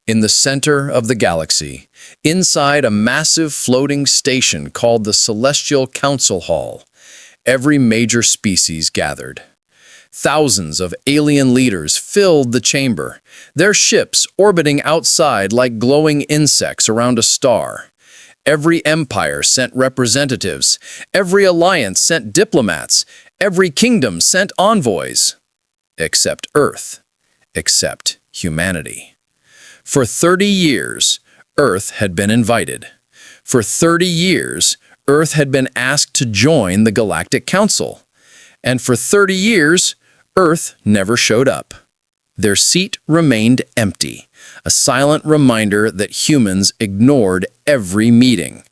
In the center of the galaxy, inside a massive floating station called the Celestial Council Hall, every major species gathered. Thousands of alien leaders filled the chamber, their ships orbiting outside like glowing insects around a star. Every empire sent representatives, every alliance sent diplomats, every kingdom sent envoys. Except Earth, except humanity. For 30 years, Earth had been invited. For 30 years, Earth had been asked to join the Galactic Council. And for 30 years, Earth never showed up. Their seat remained empty, a silent reminder that humans ignored every meeting,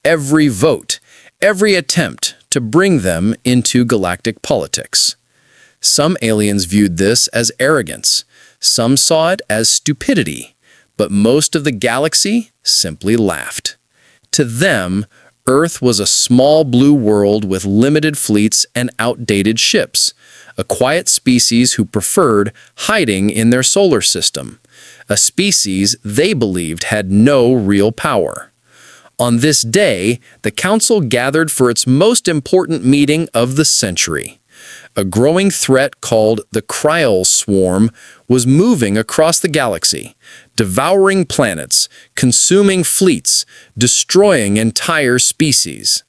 every vote, every attempt to bring them into galactic politics. Some aliens viewed this as arrogance, some saw it as stupidity, but most of the galaxy simply laughed. To them, Earth was a small blue world with limited fleets and outdated ships, a quiet species who preferred hiding in their solar system, a species they believed had no real power. On this day, the Council gathered for its most important meeting of the century. A growing threat called the Cryol Swarm was moving across the galaxy, devouring planets, consuming fleets, destroying entire species.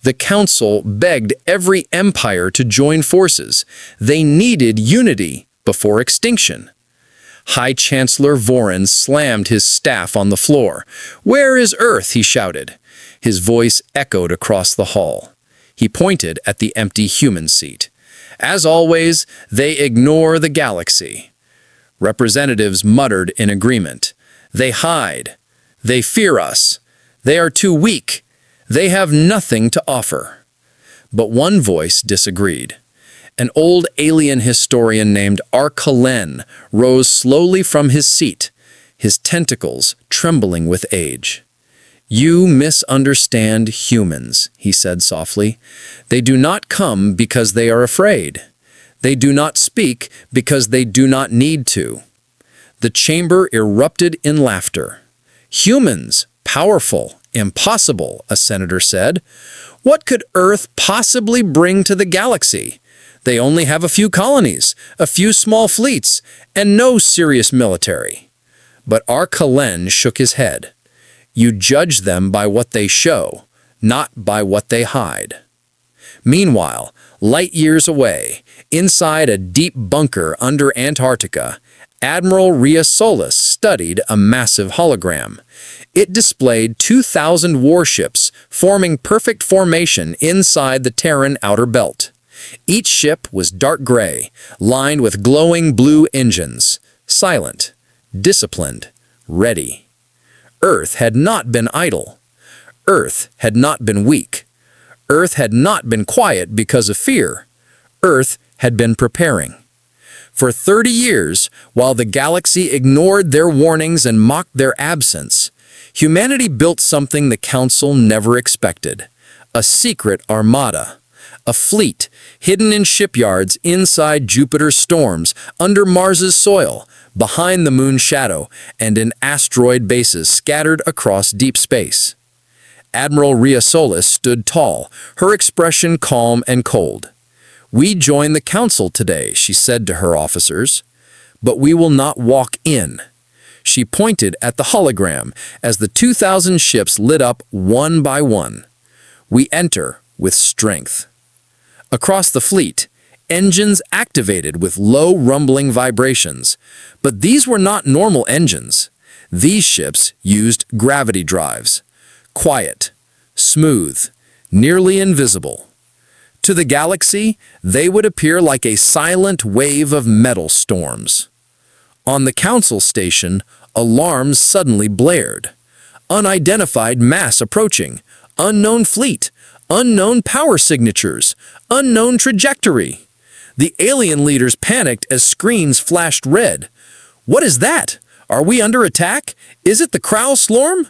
The Council begged every empire to join forces. They needed unity before extinction. High Chancellor Vorin slammed his staff on the floor. "Where is Earth?" he shouted. His voice echoed across the hall. He pointed at the empty human seat. "As always, they ignore the galaxy." Representatives muttered in agreement. "They hide. They fear us. They are too weak. They have nothing to offer." But one voice disagreed. An old alien historian named Arkalen rose slowly from his seat, his tentacles trembling with age. "You misunderstand humans," he said softly. "They do not come because they are afraid. They do not speak because they do not need to." The chamber erupted in laughter. "Humans, powerful, impossible," a senator said. "What could Earth possibly bring to the galaxy? They only have a few colonies, a few small fleets, and no serious military." But Arkalen shook his head. "You judge them by what they show, not by what they hide." Meanwhile, light years away, inside a deep bunker under Antarctica, Admiral Rhea Solis studied a massive hologram. It displayed 2,000 warships forming perfect formation inside the Terran outer belt. Each ship was dark gray, lined with glowing blue engines, silent, disciplined, ready. Earth had not been idle. Earth had not been weak. Earth had not been quiet because of fear. Earth had been preparing. For 30 years, while the galaxy ignored their warnings and mocked their absence, humanity built something the Council never expected: a secret armada. A fleet hidden in shipyards inside Jupiter's storms, under Mars's soil, behind the moon's shadow, and in asteroid bases scattered across deep space. Admiral Rhea Solis stood tall, her expression calm and cold. "We join the Council today," she said to her officers, "but we will not walk in." She pointed at the hologram as the 2,000 ships lit up one by one. "We enter with strength." Across the fleet, engines activated with low rumbling vibrations. But these were not normal engines. These ships used gravity drives. Quiet, smooth, nearly invisible. To the galaxy, they would appear like a silent wave of metal storms. On the Council station, alarms suddenly blared. Unidentified mass approaching, unknown fleet, unknown power signatures, unknown trajectory. The alien leaders panicked as screens flashed red. "What is that? Are we under attack? Is it the Cryol Swarm?"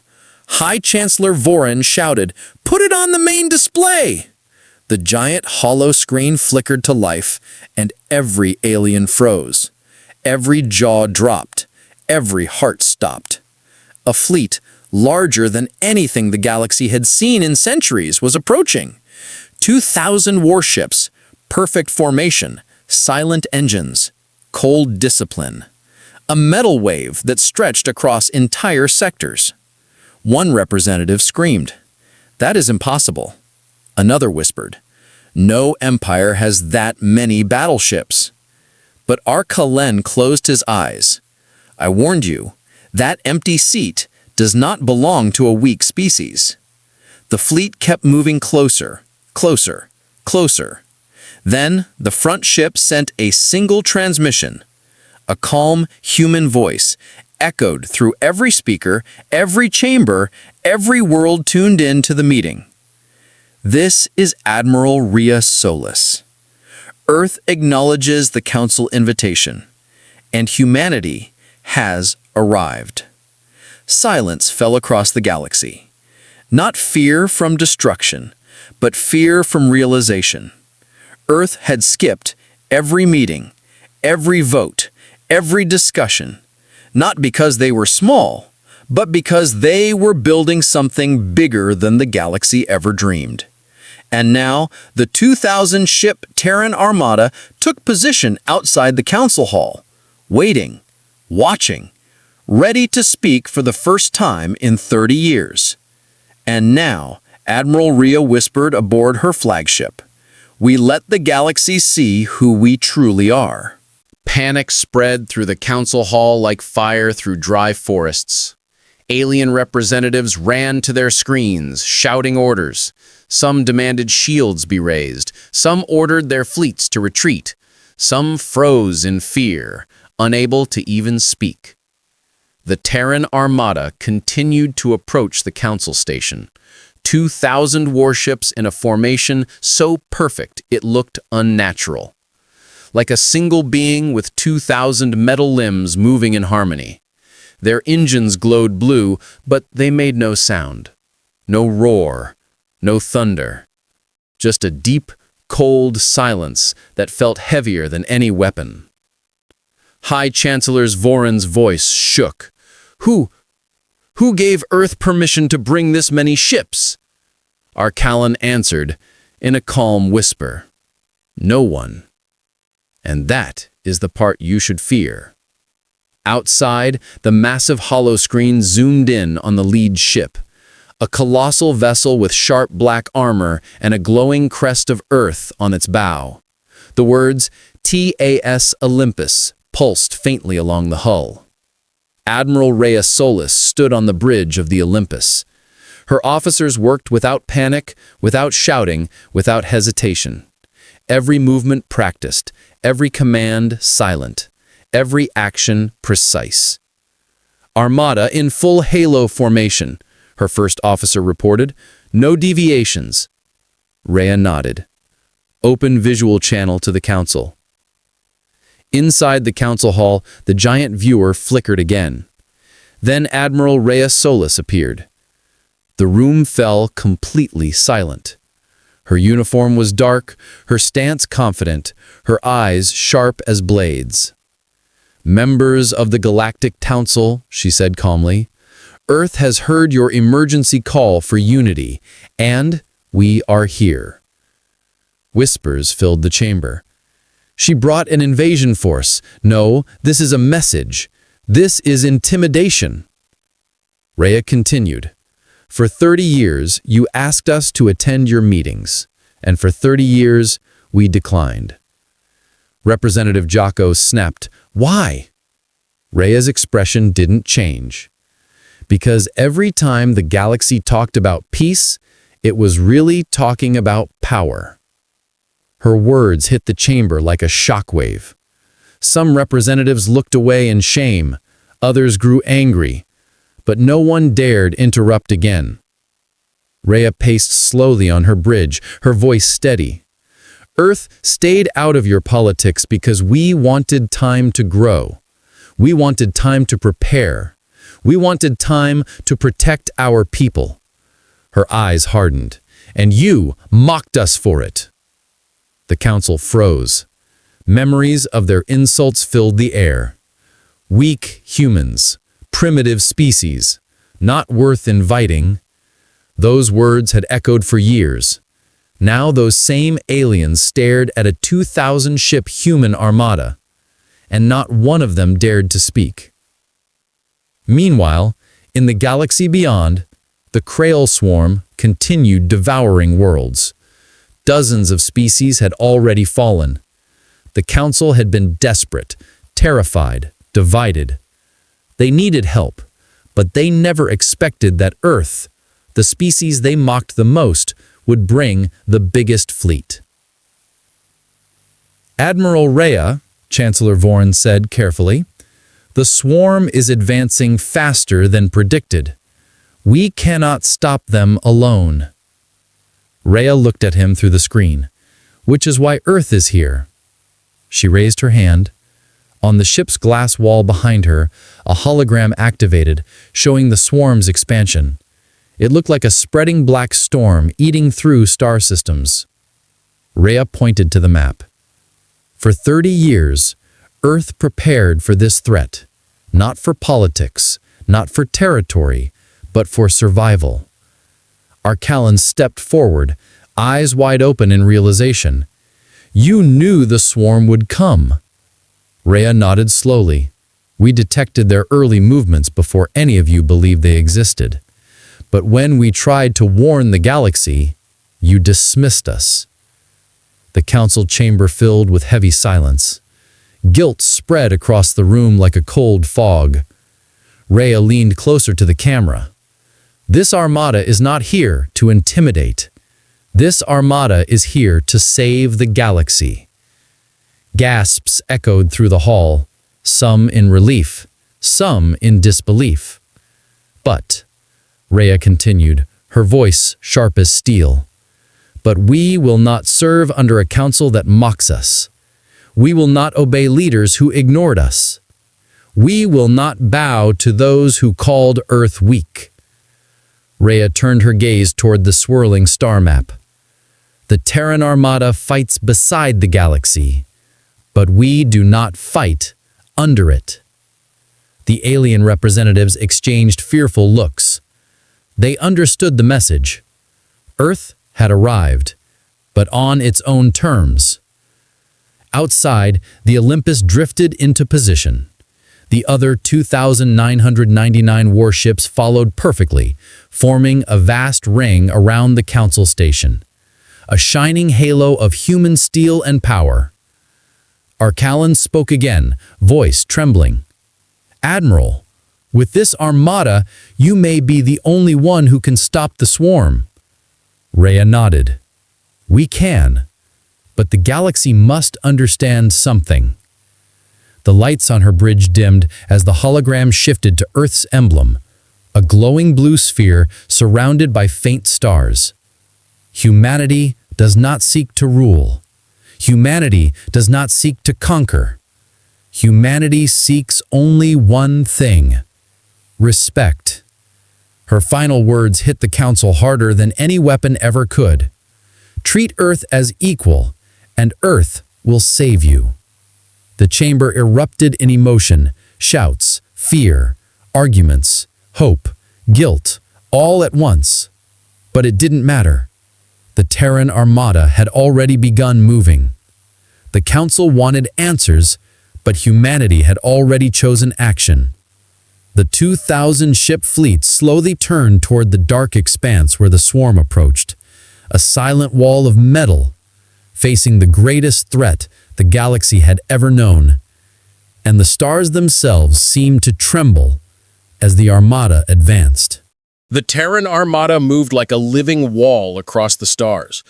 High Chancellor Vorin shouted, "Put it on the main display!" The giant hollow screen flickered to life, and every alien froze. Every jaw dropped. Every heart stopped. A fleet larger than anything the galaxy had seen in centuries was approaching. 2,000 warships, perfect formation, silent engines, cold discipline. A metal wave that stretched across entire sectors. One representative screamed, "That is impossible." Another whispered, "No empire has that many battleships." But Arkalen closed his eyes. "I warned you, that empty seat does not belong to a weak species." The fleet kept moving closer, closer, closer. Then the front ship sent a single transmission. A calm human voice echoed through every speaker, every chamber, every world tuned in to the meeting. "This is Admiral Rhea Solis. Earth acknowledges the Council invitation, and humanity has arrived." Silence fell across the galaxy. Not fear from destruction, but fear from realization. Earth had skipped every meeting, every vote, every discussion, not because they were small, but because they were building something bigger than the galaxy ever dreamed. And now, the 2,000-ship Terran Armada took position outside the Council Hall, waiting, watching, ready to speak for the first time in 30 years. And now, Admiral Rhea whispered aboard her flagship, "We let the galaxy see who we truly are." Panic spread through the Council Hall like fire through dry forests. Alien representatives ran to their screens, shouting orders. Some demanded shields be raised. Some ordered their fleets to retreat. Some froze in fear, unable to even speak. The Terran Armada continued to approach the Council Station. 2,000 warships in a formation so perfect it looked unnatural. Like a single being with 2,000 metal limbs moving in harmony. Their engines glowed blue, but they made no sound. No roar, no thunder. Just a deep, cold silence that felt heavier than any weapon. High Chancellor Voron's voice shook. Who gave Earth permission to bring this many ships?" Arkalen answered in a calm whisper. "No one. And that is the part you should fear." Outside, the massive holoscreen zoomed in on the lead ship, a colossal vessel with sharp black armor and a glowing crest of Earth on its bow. The words TAS Olympus pulsed faintly along the hull. Admiral Rhea Solis stood on the bridge of the Olympus. Her officers worked without panic, without shouting, without hesitation. Every movement practiced, every command silent, every action precise. "Armada in full halo formation," her first officer reported. "No deviations." Rhea nodded. "Open visual channel to the Council." Inside the Council Hall, the giant viewer flickered again. Then Admiral Rhea Solis appeared. The room fell completely silent. Her uniform was dark, her stance confident, her eyes sharp as blades. "Members of the Galactic Council," she said calmly, "Earth has heard your emergency call for unity, and we are here." Whispers filled the chamber. "She brought an invasion force. No, this is a message. This is intimidation." Rhea continued. "For 30 years, you asked us to attend your meetings, and for 30 years, we declined." Representative Jocko snapped, "Why?" Rhea's expression didn't change. Because every time the galaxy talked about peace, it was really talking about power. Her words hit the chamber like a shockwave. Some representatives looked away in shame, others grew angry, but no one dared interrupt again. Rhea paced slowly on her bridge, her voice steady. "Earth stayed out of your politics because we wanted time to grow. We wanted time to prepare. We wanted time to protect our people." Her eyes hardened. "And you mocked us for it." The Council froze. Memories of their insults filled the air. Weak humans, primitive species, not worth inviting. Those words had echoed for years. Now those same aliens stared at a 2,000-ship human armada, and not one of them dared to speak. Meanwhile, in the galaxy beyond, the Krail swarm continued devouring worlds. Dozens of species had already fallen. The Council had been desperate, terrified, divided. They needed help, but they never expected that Earth, the species they mocked the most, would bring the biggest fleet. Admiral Rhea, Chancellor Vorin said carefully, the swarm is advancing faster than predicted. We cannot stop them alone. Rhea looked at him through the screen, which is why Earth is here. She raised her hand. On the ship's glass wall behind her, a hologram activated, showing the swarm's expansion. It looked like a spreading black storm eating through star systems. Rhea pointed to the map. For 30 years, Earth prepared for this threat, not for politics, not for territory, but for survival. Arcallan stepped forward, eyes wide open in realization. You knew the swarm would come. Rhea nodded slowly. We detected their early movements before any of you believed they existed. But when we tried to warn the galaxy, you dismissed us. The council chamber filled with heavy silence. Guilt spread across the room like a cold fog. Rhea leaned closer to the camera. This armada is not here to intimidate. This armada is here to save the galaxy. Gasps echoed through the hall, some in relief, some in disbelief. But, Rhea continued, her voice sharp as steel, but we will not serve under a council that mocks us. We will not obey leaders who ignored us. We will not bow to those who called Earth weak. Rhea turned her gaze toward the swirling star map. The Terran Armada fights beside the galaxy, but we do not fight under it. The alien representatives exchanged fearful looks. They understood the message. Earth had arrived, but on its own terms. Outside, the Olympus drifted into position. The other 2,999 warships followed perfectly, forming a vast ring around the Council Station. A shining halo of human steel and power. Arcallan spoke again, voice trembling. Admiral, with this armada, you may be the only one who can stop the swarm. Rhea nodded. We can, but the galaxy must understand something. The lights on her bridge dimmed as the hologram shifted to Earth's emblem, a glowing blue sphere surrounded by faint stars. Humanity does not seek to rule. Humanity does not seek to conquer. Humanity seeks only one thing: respect. Her final words hit the Council harder than any weapon ever could. Treat Earth as equal, and Earth will save you. The chamber erupted in emotion, shouts, fear, arguments, hope, guilt, all at once. But it didn't matter. The Terran Armada had already begun moving. The Council wanted answers, but humanity had already chosen action. The 2,000-ship fleet slowly turned toward the dark expanse where the swarm approached, a silent wall of metal, facing the greatest threat the galaxy had ever known. And the stars themselves seemed to tremble as the Armada advanced. The Terran Armada moved like a living wall across the stars.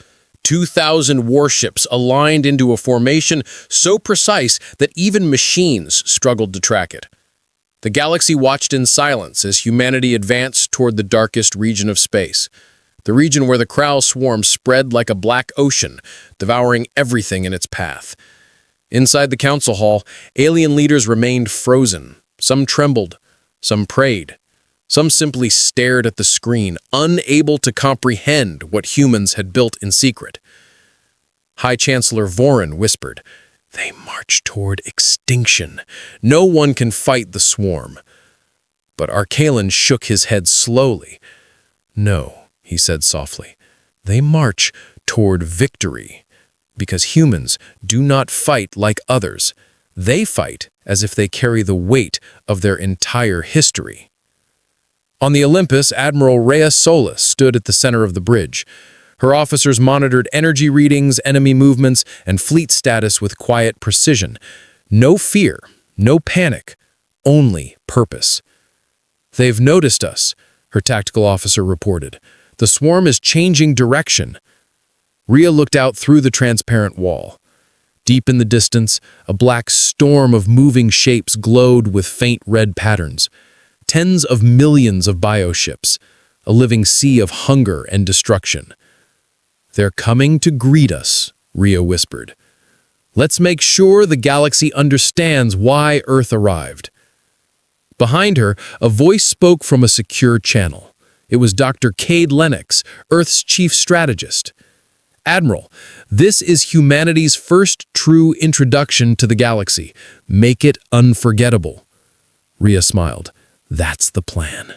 2,000 warships aligned into a formation so precise that even machines struggled to track it. The galaxy watched in silence as humanity advanced toward the darkest region of space, the region where the Krail swarm spread like a black ocean, devouring everything in its path. Inside the council hall, alien leaders remained frozen. Some trembled, some prayed. Some simply stared at the screen, unable to comprehend what humans had built in secret. High Chancellor Vorin whispered, They march toward extinction. No one can fight the swarm. But Arcalen shook his head slowly. No, he said softly. They march toward victory. Because humans do not fight like others. They fight as if they carry the weight of their entire history. On the Olympus, Admiral Rhea Solis stood at the center of the bridge. Her officers monitored energy readings, enemy movements, and fleet status with quiet precision. No fear, no panic, only purpose. "They've noticed us," her tactical officer reported. "The swarm is changing direction." Rhea looked out through the transparent wall. Deep in the distance, a black storm of moving shapes glowed with faint red patterns. Tens of millions of bioships, a living sea of hunger and destruction. "They're coming to greet us," Rhea whispered. "Let's make sure the galaxy understands why Earth arrived." Behind her, a voice spoke from a secure channel. It was Dr. Cade Lennox, Earth's chief strategist. "Admiral, this is humanity's first true introduction to the galaxy. Make it unforgettable." Rhea smiled. "That's the plan."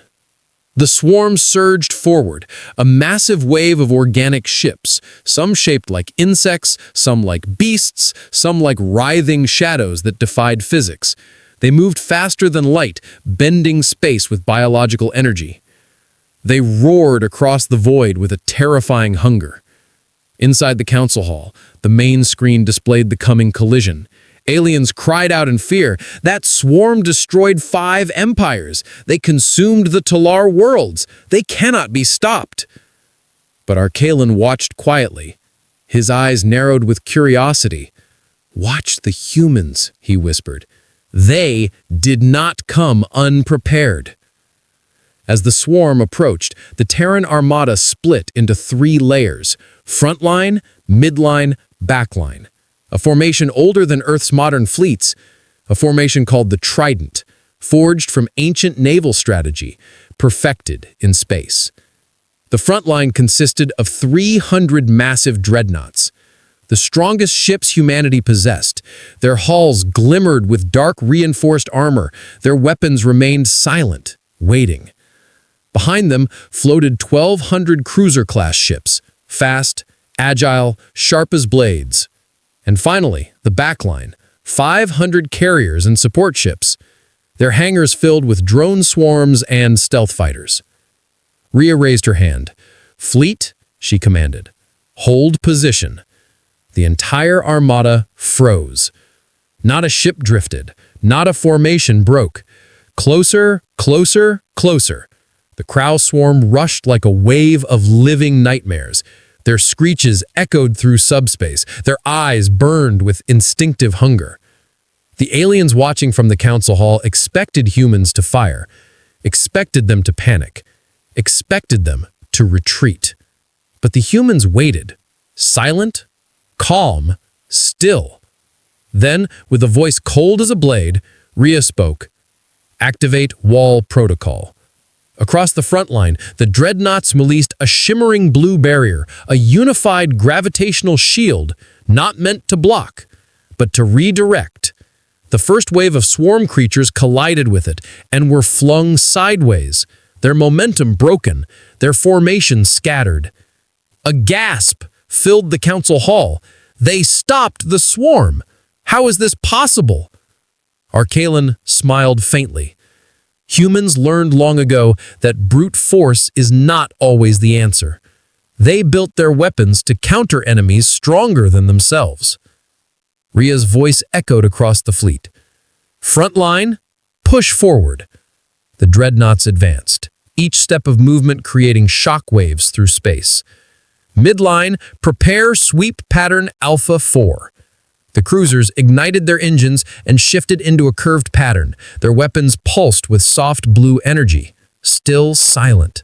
The swarm surged forward, a massive wave of organic ships, some shaped like insects, some like beasts, some like writhing shadows that defied physics. They moved faster than light, bending space with biological energy. They roared across the void with a terrifying hunger. Inside the council hall, the main screen displayed the coming collision. Aliens cried out in fear. That swarm destroyed 5 empires. They consumed the Talar worlds. They cannot be stopped. But Arcalen watched quietly. His eyes narrowed with curiosity. "Watch the humans," he whispered. "They did not come unprepared." As the swarm approached, the Terran armada split into 3 layers: frontline, midline, backline. A formation older than Earth's modern fleets, a formation called the Trident, forged from ancient naval strategy, perfected in space. The front line consisted of 300 massive dreadnoughts, the strongest ships humanity possessed. Their hulls glimmered with dark reinforced armor. Their weapons remained silent, waiting. Behind them floated 1,200 cruiser-class ships, fast, agile, sharp as blades. And finally, the backline, 500 carriers and support ships, their hangars filled with drone swarms and stealth fighters. Rhea raised her hand. "Fleet," she commanded. "Hold position." The entire armada froze. Not a ship drifted, not a formation broke. Closer, closer, closer. The Crow swarm rushed like a wave of living nightmares. Their screeches echoed through subspace. Their eyes burned with instinctive hunger. The aliens watching from the council hall expected humans to fire, expected them to panic, expected them to retreat. But the humans waited, silent, calm, still. Then, with a voice cold as a blade, Rhea spoke. "Activate wall protocol." Across the front line, the dreadnoughts released a shimmering blue barrier, a unified gravitational shield, not meant to block, but to redirect. The first wave of swarm creatures collided with it and were flung sideways, their momentum broken, their formation scattered. A gasp filled the council hall. They stopped the swarm. How is this possible? Arcalen smiled faintly. Humans learned long ago that brute force is not always the answer. They built their weapons to counter enemies stronger than themselves. Rhea's voice echoed across the fleet. "Front line, push forward." The dreadnoughts advanced, each step of movement creating shockwaves through space. "Midline, prepare sweep pattern Alpha 4. The cruisers ignited their engines and shifted into a curved pattern. Their weapons pulsed with soft blue energy, still silent.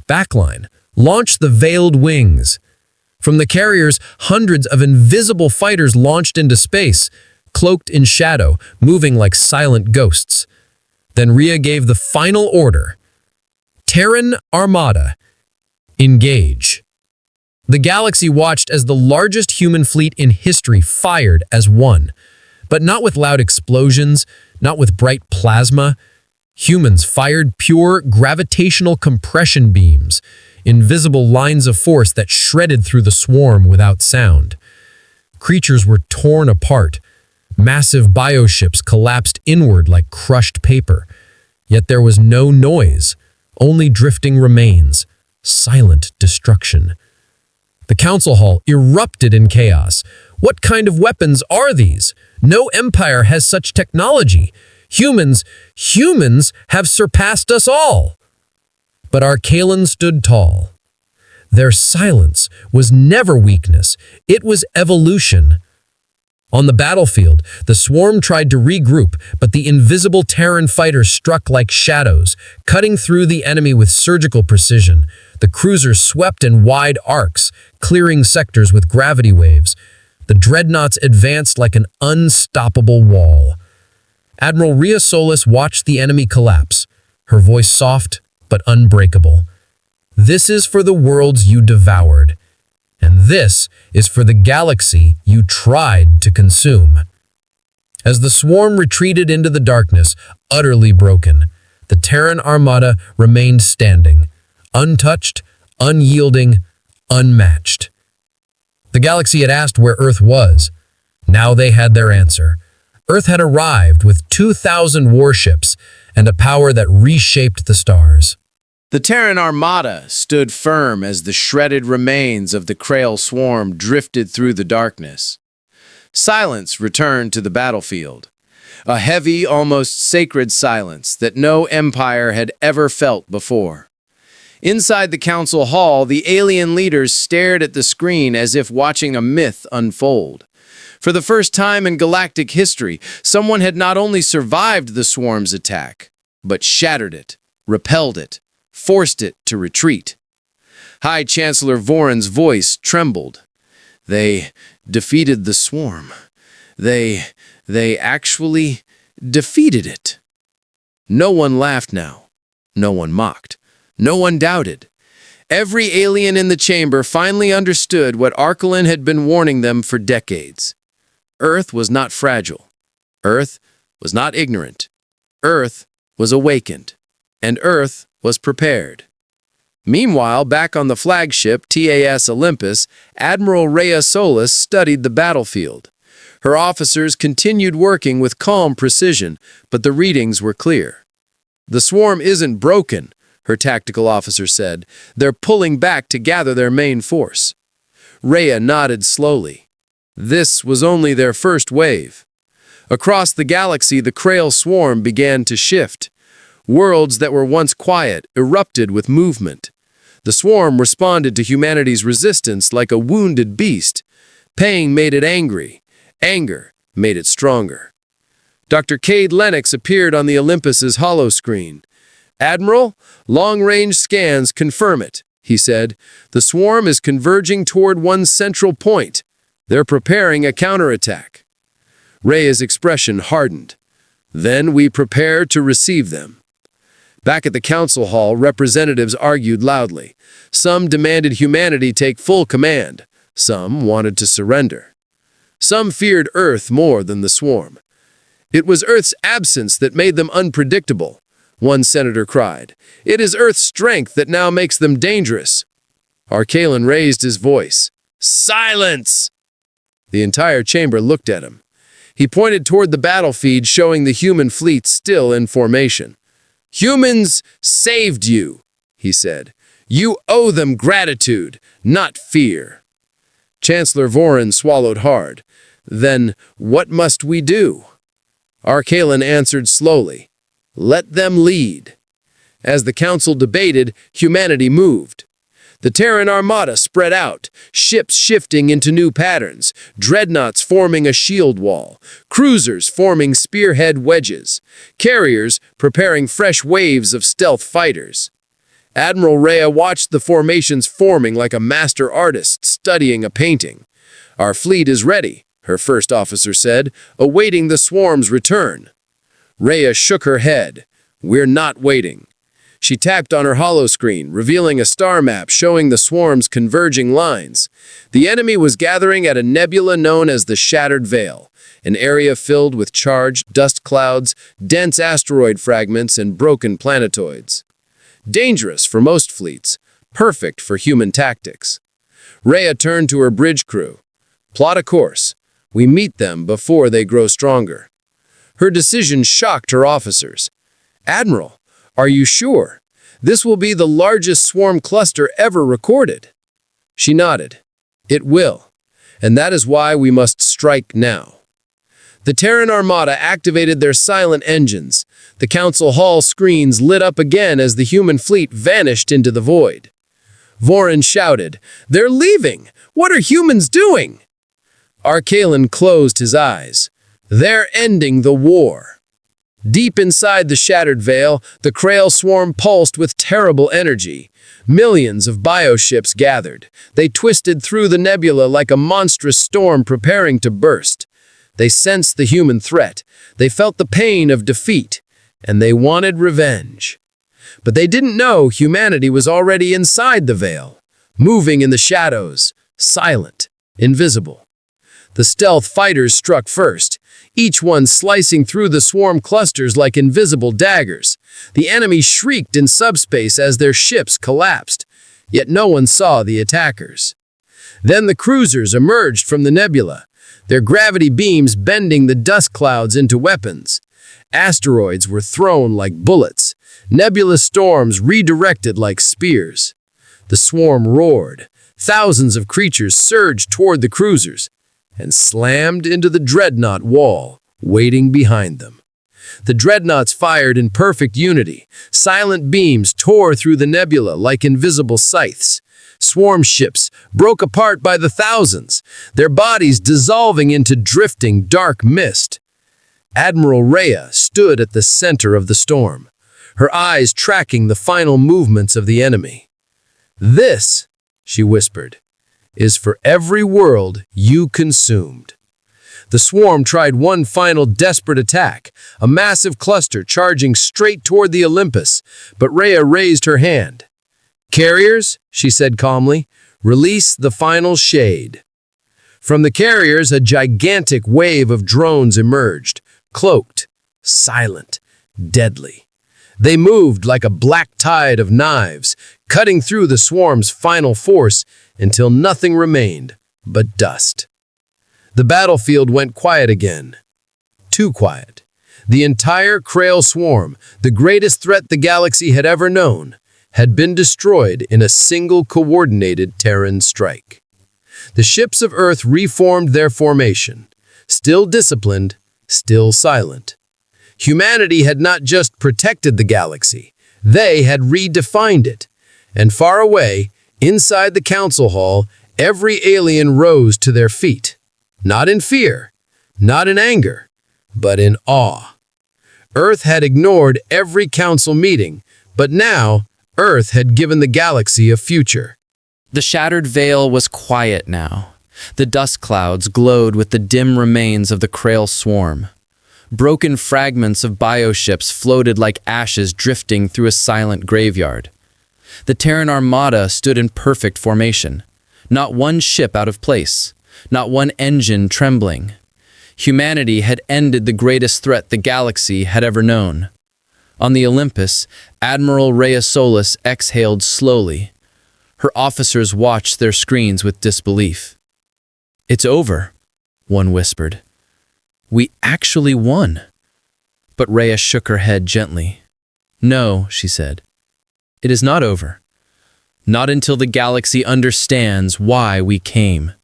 Backline, launch the veiled wings. From the carriers, hundreds of invisible fighters launched into space, cloaked in shadow, moving like silent ghosts. Then Rhea gave the final order. Terran Armada, engage. The galaxy watched as the largest human fleet in history fired as one. But not with loud explosions, not with bright plasma. Humans fired pure gravitational compression beams, invisible lines of force that shredded through the swarm without sound. Creatures were torn apart. Massive bioships collapsed inward like crushed paper. Yet there was no noise, only drifting remains, silent destruction. The council hall erupted in chaos. What kind of weapons are these? No empire has such technology. Humans have surpassed us all. But Archaelan stood tall. Their silence was never weakness. It was evolution. On the battlefield, the swarm tried to regroup, but the invisible Terran fighters struck like shadows, cutting through the enemy with surgical precision. The cruisers swept in wide arcs, clearing sectors with gravity waves. The dreadnoughts advanced like an unstoppable wall. Admiral Rhea Solis watched the enemy collapse, her voice soft but unbreakable. This is for the worlds you devoured, and this is for the galaxy you tried to consume. As the swarm retreated into the darkness, utterly broken, the Terran armada remained standing, untouched, unyielding, unmatched. The galaxy had asked where Earth was. Now they had their answer. Earth had arrived with 2,000 warships and a power that reshaped the stars. The Terran armada stood firm as the shredded remains of the Krail swarm drifted through the darkness. Silence returned to the battlefield, a heavy, almost sacred silence that no empire had ever felt before. Inside the council hall, the alien leaders stared at the screen as if watching a myth unfold. For the first time in galactic history, someone had not only survived the swarm's attack, but shattered it, repelled it, forced it to retreat. High Chancellor Voron's voice trembled. They defeated the swarm. They actually defeated it. No one laughed now. No one mocked. No one doubted. Every alien in the chamber finally understood what Archaelan had been warning them for decades. Earth was not fragile. Earth was not ignorant. Earth was awakened. And Earth was prepared. Meanwhile, back on the flagship TAS Olympus, Admiral Rhea Solis studied the battlefield. Her officers continued working with calm precision, but the readings were clear. "The swarm isn't broken," her tactical officer said. "They're pulling back to gather their main force." Rhea nodded slowly. This was only their first wave. Across the galaxy, the Krail swarm began to shift. Worlds that were once quiet erupted with movement. The swarm responded to humanity's resistance like a wounded beast. Pain made it angry. Anger made it stronger. Dr. Cade Lennox appeared on the Olympus's holoscreen. "Admiral, long-range scans confirm it," he said. "The swarm is converging toward one central point. They're preparing a counterattack." Rhea's expression hardened. "Then we prepare to receive them." Back at the council hall, representatives argued loudly. Some demanded humanity take full command. Some wanted to surrender. Some feared Earth more than the swarm. "It was Earth's absence that made them unpredictable," one senator cried. "It is Earth's strength that now makes them dangerous." Archaelan raised his voice. "Silence!" The entire chamber looked at him. He pointed toward the battlefield, showing the human fleet still in formation. "Humans saved you," he said. "You owe them gratitude, not fear." Chancellor Voron swallowed hard. "Then what must we do?" Archaelan answered slowly. "Let them lead." As the council debated, humanity moved. The Terran armada spread out, ships shifting into new patterns, dreadnoughts forming a shield wall, cruisers forming spearhead wedges, carriers preparing fresh waves of stealth fighters. Admiral Rhea watched the formations forming like a master artist studying a painting. "Our fleet is ready," her first officer said, awaiting the swarm's return. Rhea shook her head. "We're not waiting." She tapped on her holoscreen, revealing a star map showing the swarm's converging lines. The enemy was gathering at a nebula known as the Shattered Veil, an area filled with charged dust clouds, dense asteroid fragments, and broken planetoids. Dangerous for most fleets, perfect for human tactics. Rhea turned to her bridge crew. Plot a course. We meet them before they grow stronger. Her decision shocked her officers. Admiral, are you sure? This will be the largest swarm cluster ever recorded. She nodded. It will. And that is why we must strike now. The Terran Armada activated their silent engines. The Council Hall screens lit up again as the human fleet vanished into the void. Vorin shouted, "They're leaving! What are humans doing?" Arcalen closed his eyes. They're ending the war. Deep inside the Shattered Veil, the Krail swarm pulsed with terrible energy. Millions of bioships gathered. They twisted through the nebula like a monstrous storm preparing to burst. They sensed the human threat. They felt the pain of defeat, and they wanted revenge. But they didn't know humanity was already inside the veil, moving in the shadows, silent, invisible. The stealth fighters struck first, each one slicing through the swarm clusters like invisible daggers. The enemy shrieked in subspace as their ships collapsed, yet no one saw the attackers. Then the cruisers emerged from the nebula, their gravity beams bending the dust clouds into weapons. Asteroids were thrown like bullets, nebulous storms redirected like spears. The swarm roared. Thousands of creatures surged toward the cruisers and slammed into the dreadnought wall, waiting behind them. The dreadnoughts fired in perfect unity. Silent beams tore through the nebula like invisible scythes. Swarm ships broke apart by the thousands, their bodies dissolving into drifting dark mist. Admiral Rhea stood at the center of the storm, her eyes tracking the final movements of the enemy. "This," she whispered, "is for every world you consumed." The swarm tried one final desperate attack, a massive cluster charging straight toward the Olympus, but Rhea raised her hand. "Carriers," she said calmly, "release the final shade." From the carriers, a gigantic wave of drones emerged, cloaked, silent, deadly. They moved like a black tide of knives, cutting through the swarm's final force until nothing remained but dust. The battlefield went quiet again. Too quiet. The entire Krail swarm, the greatest threat the galaxy had ever known, had been destroyed in a single coordinated Terran strike. The ships of Earth reformed their formation, still disciplined, still silent. Humanity had not just protected the galaxy, they had redefined it. And far away, inside the council hall, every alien rose to their feet. Not in fear, not in anger, but in awe. Earth had ignored every council meeting, but now Earth had given the galaxy a future. The Shattered Veil was quiet now. The dust clouds glowed with the dim remains of the Krail swarm. Broken fragments of bioships floated like ashes drifting through a silent graveyard. The Terran Armada stood in perfect formation. Not one ship out of place. Not one engine trembling. Humanity had ended the greatest threat the galaxy had ever known. On the Olympus, Admiral Rhea Solis exhaled slowly. Her officers watched their screens with disbelief. "It's over," one whispered. "We actually won." But Rhea shook her head gently. "No," she said. "It is not over. Not until the galaxy understands why we came."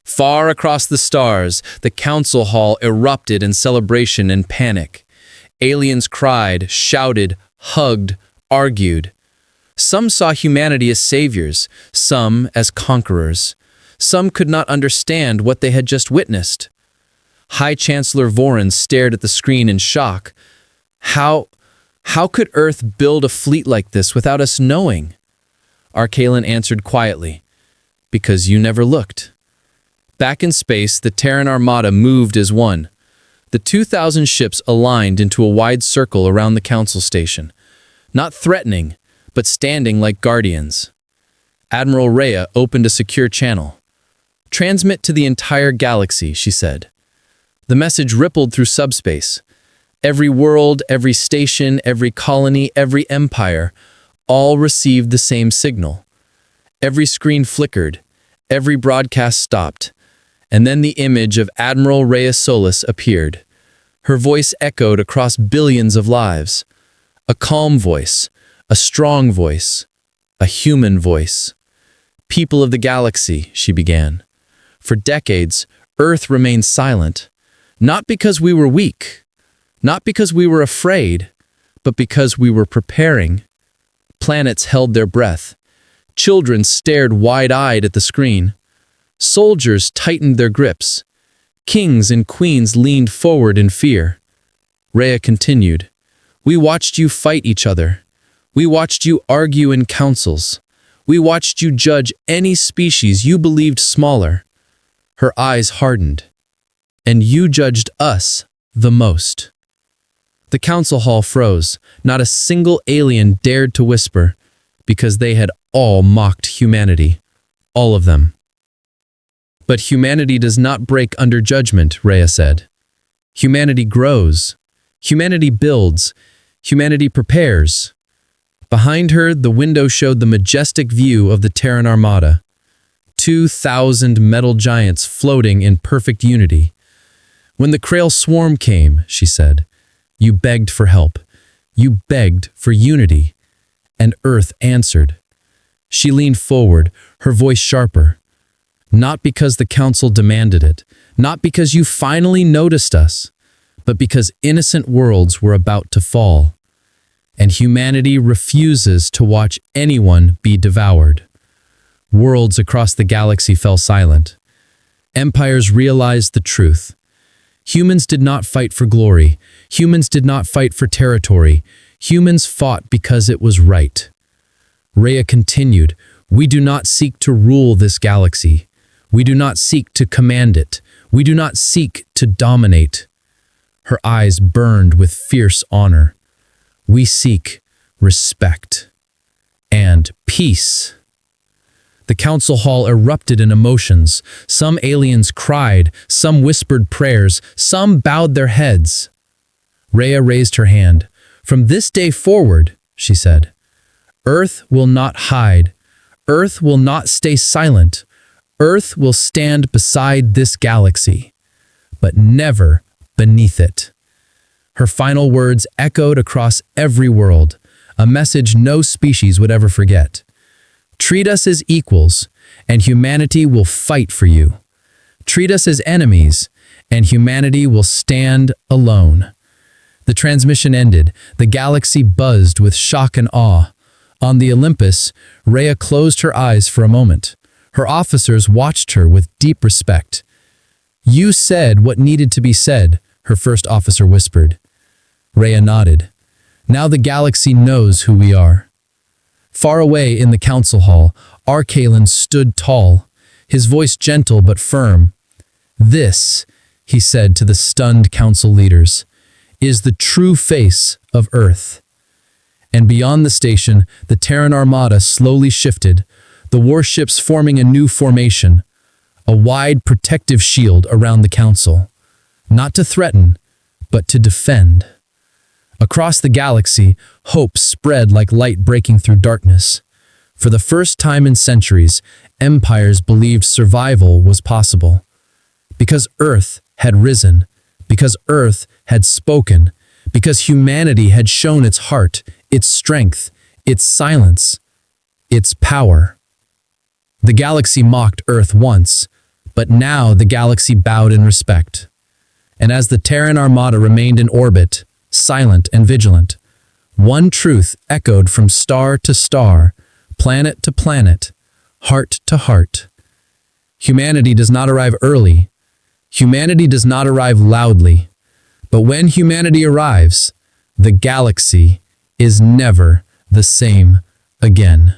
Far across the stars, the council hall erupted in celebration and panic. Aliens cried, shouted, hugged, argued. Some saw humanity as saviors, some as conquerors. Some could not understand what they had just witnessed. High Chancellor Vorin stared at the screen in shock. How could Earth build a fleet like this without us knowing? Arcalen answered quietly, "Because you never looked." Back in space, the Terran Armada moved as one. The 2,000 ships aligned into a wide circle around the council station. not threatening, but standing like guardians. Admiral Rhea opened a secure channel. "Transmit to the entire galaxy," she said. The message rippled through subspace. Every world, every station, every colony, every empire, all received the same signal. Every screen flickered, every broadcast stopped, and then the image of Admiral Rhea Solis appeared. Her voice echoed across billions of lives. A calm voice, a strong voice, a human voice. "People of the galaxy," she began. "For decades, Earth remained silent, not because we were weak, not because we were afraid, but because we were preparing. Planets held their breath. Children stared wide-eyed at the screen. Soldiers tightened their grips. Kings and queens leaned forward in fear." Rhea continued, "We watched you fight each other. We watched you argue in councils. We watched you judge any species you believed smaller." Her eyes hardened. "And you judged us the most." The council hall froze. Not a single alien dared to whisper, because they had all mocked humanity. All of them. "But humanity does not break under judgment," Rhea said. "Humanity grows. Humanity builds. Humanity prepares." Behind her, the window showed the majestic view of the Terran Armada. 2,000 metal giants floating in perfect unity. "When the Krail swarm came," she said, "you begged for help. You begged for unity. And Earth answered." She leaned forward, her voice sharper. "Not because the Council demanded it, not because you finally noticed us, but because innocent worlds were about to fall. And humanity refuses to watch anyone be devoured." Worlds across the galaxy fell silent. Empires realized the truth. Humans did not fight for glory. Humans did not fight for territory. Humans fought because it was right. Rhea continued, "We do not seek to rule this galaxy. We do not seek to command it. We do not seek to dominate." Her eyes burned with fierce honor. "We seek respect and peace." The council hall erupted in emotions. Some aliens cried, some whispered prayers, some bowed their heads. Rhea raised her hand. "From this day forward," she said, "Earth will not hide. Earth will not stay silent. Earth will stand beside this galaxy, but never beneath it." Her final words echoed across every world, a message no species would ever forget. "Treat us as equals, and humanity will fight for you. Treat us as enemies, and humanity will stand alone." The transmission ended. The galaxy buzzed with shock and awe. On the Olympus, Rhea closed her eyes for a moment. Her officers watched her with deep respect. "You said what needed to be said," her first officer whispered. Rhea nodded. "Now the galaxy knows who we are." Far away in the council hall, Arcalen stood tall, his voice gentle but firm. "This," he said to the stunned council leaders, "is the true face of Earth." And beyond the station, the Terran Armada slowly shifted, the warships forming a new formation, a wide protective shield around the council. Not to threaten, but to defend. Across the galaxy, hope spread like light breaking through darkness. For the first time in centuries, empires believed survival was possible. Because Earth had risen, because Earth had spoken, because humanity had shown its heart, its strength, its silence, its power. The galaxy mocked Earth once, but now the galaxy bowed in respect. And as the Terran Armada remained in orbit, silent and vigilant, one truth echoed from star to star, planet to planet, heart to heart. Humanity does not arrive early. Humanity does not arrive loudly. But when humanity arrives, the galaxy is never the same again.